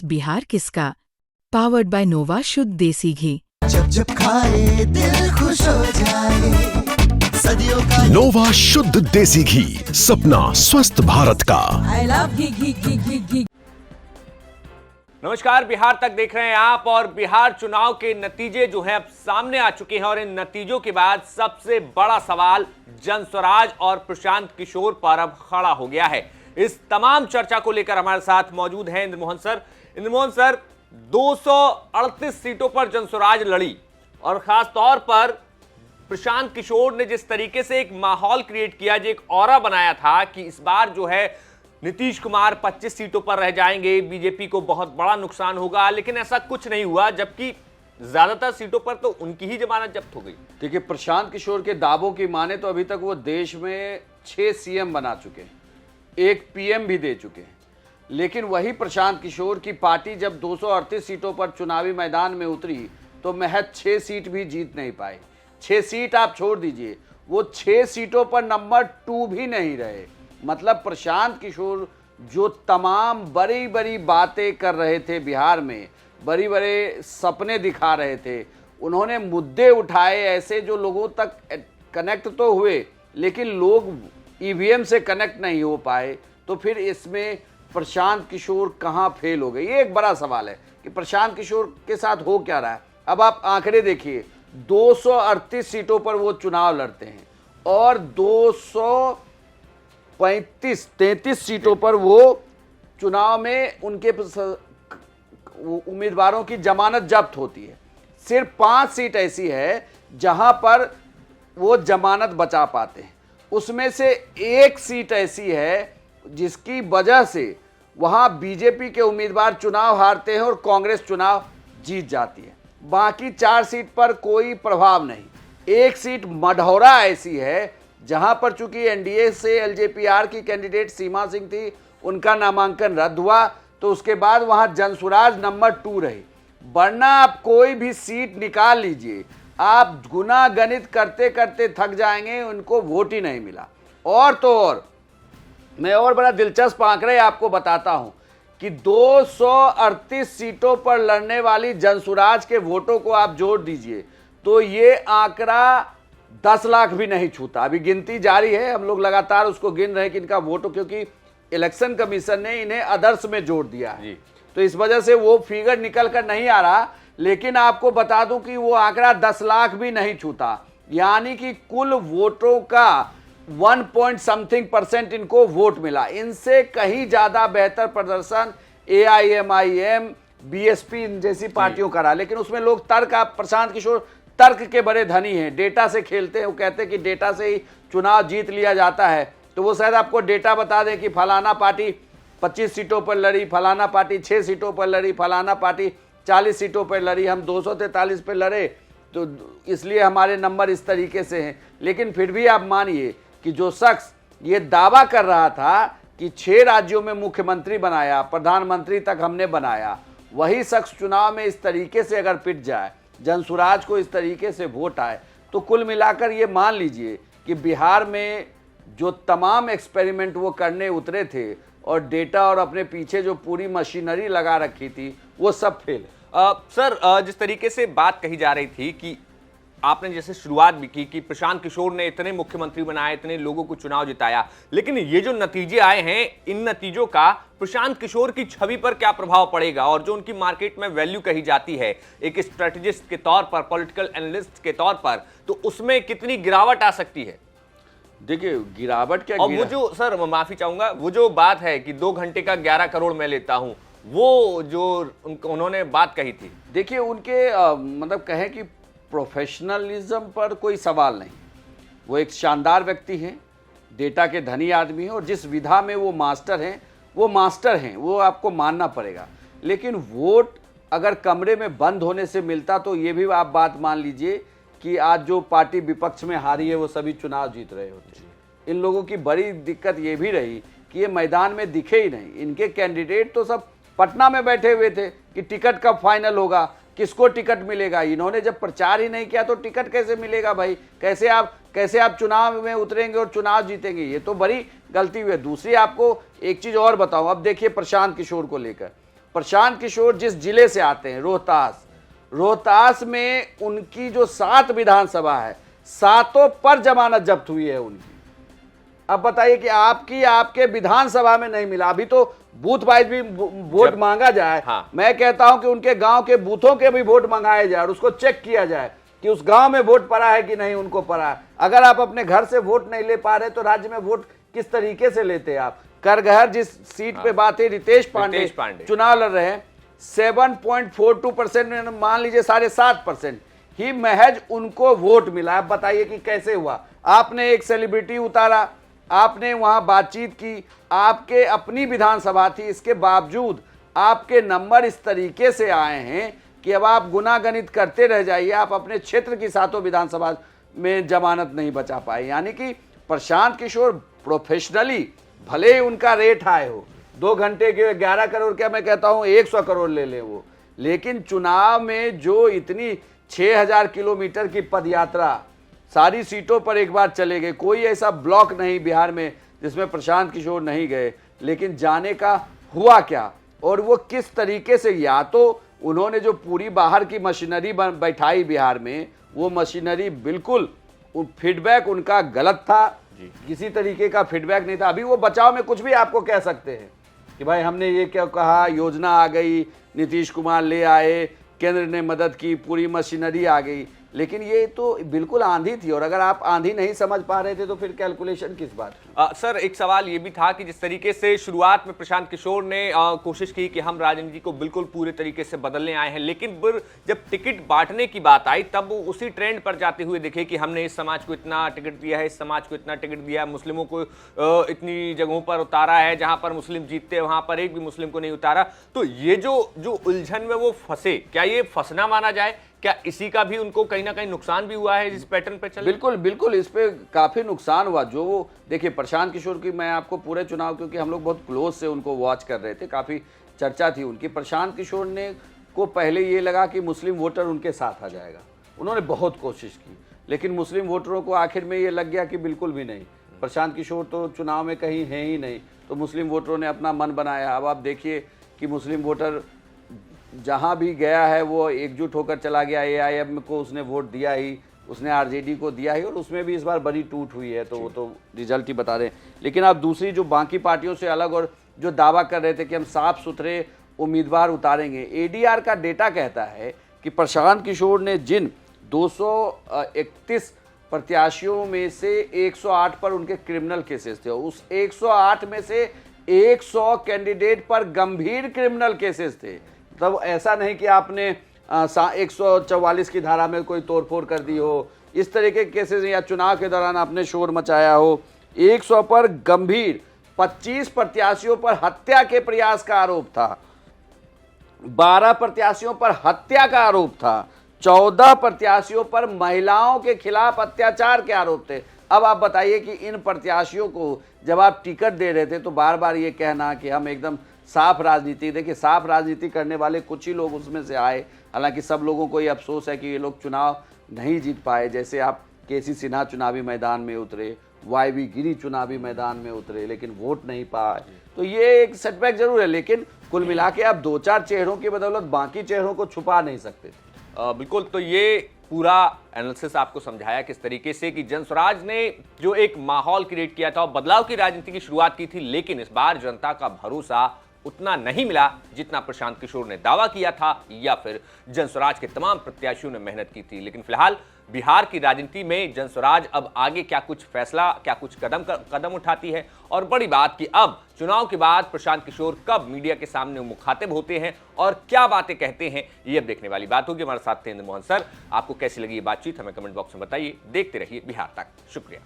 बिहार किसका? Powered by नोवा शुद्ध देसी घी। जब जब खाए दिल खुश हो जाए, सदियों का नोवा शुद्ध देसी घी, सपना स्वस्थ भारत का। I love घी घी घी घी घी। नमस्कार, बिहार तक देख रहे हैं आप। और बिहार चुनाव के नतीजे जो हैं अब सामने आ चुके हैं और इन नतीजों के बाद सबसे बड़ा सवाल जनस्वराज और प्रशांत किशोर पर अब खड़ा हो गया है। इस तमाम चर्चा को लेकर हमारे साथ मौजूद हैं इंद्रमोहन सर। इंद्रमोहन सर, 238 सीटों पर जनस्वराज लड़ी और खास तौर पर प्रशांत किशोर ने जिस तरीके से एक माहौल क्रिएट किया, जो एक ऑरा बनाया था कि इस बार जो है नीतीश कुमार 25 सीटों पर रह जाएंगे, बीजेपी को बहुत बड़ा नुकसान होगा, लेकिन ऐसा कुछ नहीं हुआ, जबकि ज्यादातर सीटों पर तो उनकी ही जमानत जब्त हो गई। देखिए, प्रशांत किशोर के दावों की माने तो अभी तक वो देश में 6 सीएम बना चुके हैं, 1 पीएम भी दे चुके हैं। लेकिन वही प्रशांत किशोर की पार्टी जब 238 सीटों पर चुनावी मैदान में उतरी तो महज 6 सीट भी जीत नहीं पाई। 6 सीट आप छोड़ दीजिए, वो 6 सीटों पर नंबर 2 भी नहीं रहे। मतलब प्रशांत किशोर जो तमाम बड़ी बड़ी बातें कर रहे थे बिहार में, बड़े बड़े सपने दिखा रहे थे, उन्होंने मुद्दे उठाए ऐसे जो लोगों तक कनेक्ट तो हुए, लेकिन लोग ईवीएम से कनेक्ट नहीं हो पाए। तो फिर इसमें प्रशांत किशोर कहाँ फेल हो गए, ये एक बड़ा सवाल है कि प्रशांत किशोर के साथ हो क्या रहा है। अब आप आंकड़े देखिए, 238 सीटों पर वो चुनाव लड़ते हैं और 233 सीटों पर वो चुनाव में उनके उम्मीदवारों की जमानत जब्त होती है। सिर्फ 5 सीट ऐसी है जहां पर वो जमानत बचा पाते हैं। उसमें से 1 सीट ऐसी है जिसकी वजह से वहां बीजेपी के उम्मीदवार चुनाव हारते हैं और कांग्रेस चुनाव जीत जाती है। बाकी 4 सीट पर कोई प्रभाव नहीं। 1 सीट मढ़ौरा ऐसी है जहां पर चूंकि एनडीए से एलजेपीआर की कैंडिडेट सीमा सिंह थी, उनका नामांकन रद्द हुआ, तो उसके बाद वहां जनस्वराज नंबर 2 रही। वरना आप कोई भी सीट निकाल लीजिए, आप गुना गणित करते करते थक जाएंगे, उनको वोट ही नहीं मिला। और तो और मैं और बड़ा दिलचस्प आंकड़े आपको बताता हूं कि 238 सीटों पर लड़ने वाली जनस्वराज के वोटों को आप जोड़ दीजिए तो ये आंकड़ा 10 लाख भी नहीं छूता। अभी गिनती जारी है, हम लोग लगातार उसको गिन रहे हैं कि इनका वोटों, क्योंकि इलेक्शन कमीशन ने इन्हें अदर्स में जोड़ दिया है, तो इस वजह से वो फिगर निकल कर नहीं आ रहा। लेकिन आपको बता दूं कि वो आंकड़ा 10 लाख भी नहीं छूता, यानी कि कुल वोटों का 1% इनको वोट मिला। इनसे कहीं ज्यादा बेहतर प्रदर्शन एआईएमआईएम, बीएसपी जैसी पार्टियों का रहा। लेकिन उसमें लोग तर्क, आप प्रशांत किशोर तर्क के बड़े धनी हैं, डेटा से खेलते हैं। वो कहते हैं कि डेटा से ही चुनाव जीत लिया जाता है, तो वो शायद आपको डेटा बता दें कि फलाना पार्टी 25 सीटों पर लड़ी, फलाना पार्टी 6 सीटों पर लड़ी, फलाना पार्टी 40 सीटों पर लड़ी, हम 243 पर लड़े, तो इसलिए हमारे नंबर इस तरीके से हैं। लेकिन फिर भी आप मानिए कि जो शख्स ये दावा कर रहा था कि 6 राज्यों में मुख्यमंत्री बनाया, प्रधानमंत्री तक हमने बनाया, वही शख्स चुनाव में इस तरीके से अगर पिट जाए, जनस्वराज को इस तरीके से वोट आए, तो कुल मिलाकर ये मान लीजिए कि बिहार में जो तमाम एक्सपेरिमेंट वो करने उतरे थे और डेटा और अपने पीछे जो पूरी मशीनरी लगा रखी थी, वो सब फेल है। सर, जिस तरीके से बात कही जा रही थी कि आपने जैसे शुरुआत भी की कि प्रशांत किशोर ने इतने मुख्यमंत्री बनाए, इतने लोगों को चुनाव जिताया, लेकिन ये जो नतीजे आए हैं, इन नतीजों का प्रशांत किशोर की छवि पर क्या प्रभाव पड़ेगा और जो उनकी मार्केट में वैल्यू कही जाती है एक स्ट्रेटेजिस्ट के तौर पर, पॉलिटिकल एनालिस्ट के तौर पर, तो उसमें कितनी गिरावट आ सकती है? देखिए, गिरावट क्या, और वो जो, सर माफी चाहूंगा, वो जो बात है कि 2 घंटे का 11 करोड़ मैं लेता हूं, वो जो उन्होंने बात कही थी, देखिए उनके मतलब कहें कि प्रोफेशनलिज्म पर कोई सवाल नहीं। वो एक शानदार व्यक्ति हैं, डेटा के धनी आदमी हैं, और जिस विधा में वो मास्टर हैं, वो मास्टर हैं, वो आपको मानना पड़ेगा। लेकिन वोट अगर कमरे में बंद होने से मिलता तो ये भी आप बात मान लीजिए कि आज जो पार्टी विपक्ष में हारी है वो सभी चुनाव जीत रहे होते। इन लोगों की बड़ी दिक्कत ये भी रही कि ये मैदान में दिखे ही नहीं। इनके कैंडिडेट तो सब पटना में बैठे हुए थे कि टिकट कब फाइनल होगा, किसको टिकट मिलेगा। इन्होंने जब प्रचार ही नहीं किया तो टिकट कैसे मिलेगा भाई? कैसे आप चुनाव में उतरेंगे और चुनाव जीतेंगे? ये तो बड़ी गलती हुई है। दूसरी आपको एक चीज और बताऊं, अब देखिए प्रशांत किशोर को लेकर प्रशांत किशोर जिस जिले से आते हैं, रोहतास में उनकी जो 7 विधानसभा है, 7 पर जमानत जब्त हुई है उनकी। अब बताइए कि आपके विधानसभा में नहीं मिला, अभी तो बूथ वाइज भी वोट मांगा जाए। हाँ। मैं कहता हूं कि उनके गांव के बूथों के भी वोट मंगाए जाए और उसको चेक किया जाए कि उस गांव में वोट पड़ा है कि नहीं उनको पड़ा है। अगर आप अपने घर से वोट नहीं ले पा रहे तो राज्य में वोट किस तरीके से लेते आप। करगहर जिस सीट पे बात है, रितेश पांडे चुनाव लड़ रहे हैं, 7.42% मान लीजिए 7.5% ही महज उनको वोट मिला। अब बताइए कि कैसे हुआ। आपने एक सेलिब्रिटी उतारा, आपने वहां बातचीत की, आपके अपनी विधानसभा थी, इसके बावजूद आपके नंबर इस तरीके से आए हैं कि अब आप गुनागणित करते रह जाइए, आप अपने क्षेत्र की 7 विधानसभा में जमानत नहीं बचा पाए। यानी कि प्रशांत किशोर प्रोफेशनली, भले ही उनका रेट हाई हो, 2 घंटे के 11 करोड़, क्या मैं कहता हूं 100 करोड़ ले ले वो, लेकिन चुनाव में जो इतनी 6000 किलोमीटर की पदयात्रा, सारी सीटों पर एक बार चले गए, कोई ऐसा ब्लॉक नहीं बिहार में जिसमें प्रशांत किशोर नहीं गए, लेकिन जाने का हुआ क्या और वो किस तरीके से, या तो उन्होंने जो पूरी बाहर की मशीनरी बैठाई बिहार में, वो मशीनरी बिल्कुल फीडबैक उनका गलत था, किसी तरीके का फीडबैक नहीं था। अभी वो बचाव में कुछ भी आपको कह सकते हैं कि भाई हमने ये क्या कहा, योजना आ गई, नीतीश कुमार ले आए, केंद्र ने मदद की, पूरी मशीनरी आ गई, लेकिन ये तो बिल्कुल आंधी थी। और अगर आप आंधी नहीं समझ पा रहे थे तो फिर कैलकुलेशन किस बात की? सर, एक सवाल ये भी था कि जिस तरीके से शुरुआत में प्रशांत किशोर ने कोशिश की कि हम राजनीति को बिल्कुल पूरे तरीके से बदलने आए हैं, लेकिन फिर जब टिकट बांटने की बात आई तब वो उसी ट्रेंड पर जाते हुए दिखे कि हमने इस समाज को इतना टिकट दिया है, इस समाज को इतना टिकट दिया है, मुस्लिमों को इतनी जगहों पर उतारा है, जहां पर मुस्लिम जीतते हैं वहां पर एक भी मुस्लिम को नहीं उतारा। तो ये जो उलझन में वो फंसे, क्या ये फंसना माना जाए? क्या इसी का भी उनको कहीं ना कहीं नुकसान भी हुआ है जिस पैटर्न पे चले? बिल्कुल इस पे काफी नुकसान हुआ। जो वो देखिए प्रशांत किशोर की, मैं आपको पूरे चुनाव, क्योंकि हम लोग बहुत क्लोज से उनको वॉच कर रहे थे, काफी चर्चा थी उनकी। प्रशांत किशोर ने को पहले ये लगा कि मुस्लिम वोटर उनके साथ आ जाएगा, उन्होंने बहुत कोशिश की, लेकिन मुस्लिम वोटरों को आखिर में ये लग गया कि बिल्कुल भी नहीं, प्रशांत किशोर तो चुनाव में कहीं है ही नहीं। तो मुस्लिम वोटरों ने अपना मन बनाया। अब आप देखिए कि मुस्लिम वोटर जहां भी गया है वो एकजुट होकर चला गया। AIM को उसने वोट दिया ही, उसने RJD को दिया ही, और उसमें भी इस बार बड़ी टूट हुई है, तो वो तो रिजल्ट ही बता रहे हैं। लेकिन आप दूसरी जो बाकी पार्टियों से अलग और जो दावा कर रहे थे कि हम साफ सुथरे उम्मीदवार उतारेंगे, ADR का डेटा कहता है कि प्रशांत किशोर ने जिन 231 प्रत्याशियों में से 108 पर उनके क्रिमिनल केसेस थे, उस 108 में से 100 कैंडिडेट पर गंभीर क्रिमिनल केसेस थे। तब ऐसा नहीं कि आपने 144 की धारा में कोई तोड़फोड़ कर दी हो, इस तरह के केसेस, या चुनाव के दौरान आपने शोर मचाया हो। 100 पर गंभीर, 25 प्रत्याशियों पर हत्या के प्रयास का आरोप था, 12 प्रत्याशियों पर हत्या का आरोप था, 14 प्रत्याशियों पर महिलाओं के खिलाफ अत्याचार के आरोप थे। अब आप बताइए कि इन प्रत्याशियों को जब आप टिकट दे रहे थे तो बार बार ये कहना कि हम एकदम साफ राजनीति, देखिए साफ राजनीति करने वाले कुछ ही लोग उसमें से आए, हालांकि सब लोगों को ये अफसोस है कि ये लोग चुनाव नहीं जीत पाए। जैसे आप KC सिन्हा चुनावी मैदान में उतरे, YV गिरी चुनावी मैदान में उतरे, लेकिन वोट नहीं पाए। तो ये एक सेटबैक जरूर है, लेकिन कुल मिला के आप 2-4 चेहरों की बदौलत बाकी चेहरों को छुपा नहीं सकते। बिल्कुल, तो ये पूरा एनालिसिस आपको समझाया किस तरीके से कि जनस्वराज ने जो एक माहौल क्रिएट किया था और बदलाव की राजनीति की शुरुआत की थी, लेकिन इस बार जनता का भरोसा उतना नहीं मिला जितना प्रशांत किशोर ने दावा किया था या फिर जनस्वराज के तमाम प्रत्याशियों ने मेहनत की थी। लेकिन फिलहाल बिहार की राजनीति में जनस्वराज अब आगे क्या कुछ फैसला, क्या कुछ कदम उठाती है, और बड़ी बात कि अब चुनाव के बाद प्रशांत किशोर कब मीडिया के सामने मुखातिब होते हैं और क्या बातें कहते हैं, ये अब देखने वाली बात होगी। हमारे साथ थे इंद्र मोहन सर। आपको कैसी लगी ये बातचीत हमें कमेंट बॉक्स में बताइए। देखते रहिए बिहार तक। शुक्रिया।